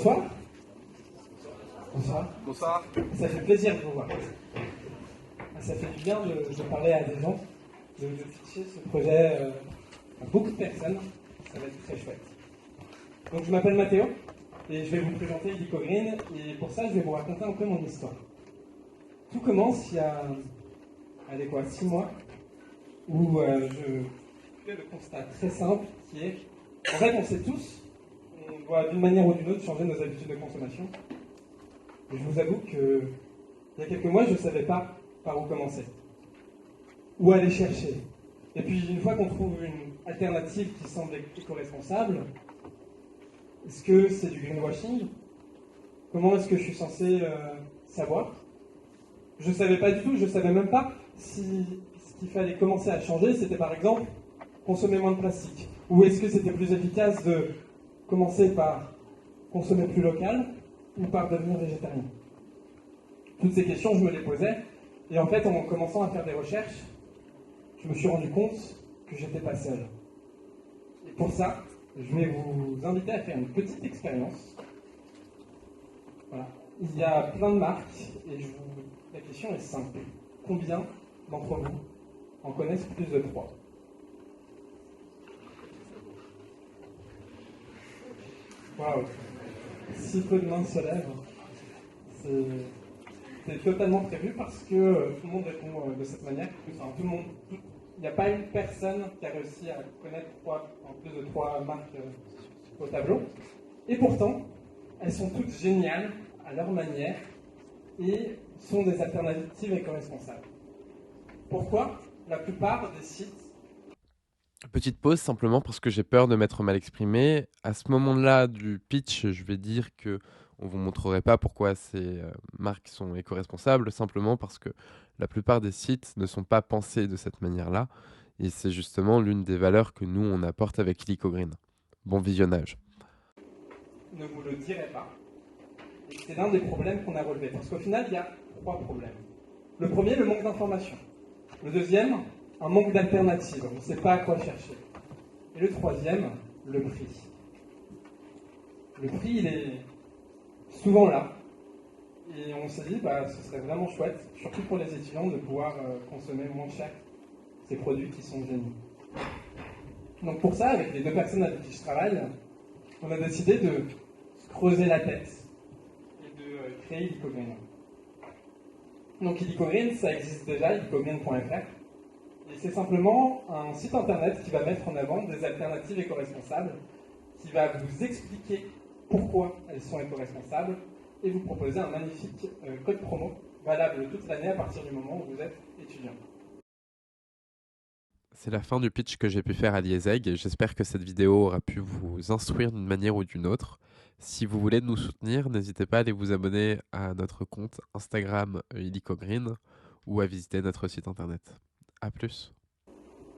bonsoir. Bonsoir. Bonsoir. Ça fait plaisir de vous voir. Ça fait du bien de parler à des gens, de pitcher ce projet à beaucoup de personnes. Ça va être très chouette. Donc je m'appelle Mathéo et je vais vous présenter Illico Green, et pour ça je vais vous raconter un peu mon histoire. Tout commence il y a 6 mois où je fais le constat très simple qui est, en fait on sait tous, on doit d'une manière ou d'une autre changer nos habitudes de consommation. Et je vous avoue que il y a quelques mois je ne savais pas par où commencer, où aller chercher. Et puis une fois qu'on trouve une alternative qui semble éco-responsable, est-ce que c'est du greenwashing? Comment est-ce que je suis censé savoir? Je ne savais pas du tout, je ne savais même pas si ce qu'il fallait commencer à changer, c'était par exemple consommer moins de plastique. Ou est-ce que c'était plus efficace de commencer par consommer plus local ou par devenir végétarien? Toutes ces questions, je me les posais. Et en fait, en commençant à faire des recherches, je me suis rendu compte que j'étais pas seul. Et pour ça, je vais vous inviter à faire une petite expérience. Voilà. Il y a plein de marques et la question est simple. Combien d'entre vous en connaissent plus de 3? Waouh! Si peu de mains se lèvent, c'est totalement prévu parce que tout le monde répond de cette manière. Enfin, il n'y a pas une personne qui a réussi à connaître plus de 3 marques au tableau. Et pourtant, elles sont toutes géniales à leur manière et sont des alternatives éco-responsables. Pourquoi la plupart des sites... Petite pause simplement parce que j'ai peur de m'être mal exprimé. À ce moment-là du pitch, je vais dire que on vous montrerait pas pourquoi ces marques sont éco-responsables, simplement parce que la plupart des sites ne sont pas pensés de cette manière-là. Et c'est justement l'une des valeurs que nous, on apporte avec Illico Green. Bon visionnage. Ne vous le dirai pas. Et c'est l'un des problèmes qu'on a relevés. Parce qu'au final, il y a 3 problèmes. Le premier, le manque d'information. Le deuxième, un manque d'alternatives. On ne sait pas à quoi chercher. Et le troisième, le prix. Le prix, il est souvent là. Et on s'est dit, ce serait vraiment chouette, surtout pour les étudiants, de pouvoir consommer moins cher ces produits qui sont géniaux. Donc pour ça, avec les 2 personnes avec qui je travaille, on a décidé de se creuser la tête et de créer Illico Green. Donc Illico Green, ça existe déjà, illicogreen.fr. Et c'est simplement un site internet qui va mettre en avant des alternatives éco-responsables, qui va vous expliquer pourquoi elles sont éco-responsables et vous proposer un magnifique code promo valable toute l'année à partir du moment où vous êtes étudiant. C'est la fin du pitch que j'ai pu faire à l'IESEG et j'espère que cette vidéo aura pu vous instruire d'une manière ou d'une autre. Si vous voulez nous soutenir, n'hésitez pas à aller vous abonner à notre compte Instagram Illico Green ou à visiter notre site internet. À plus.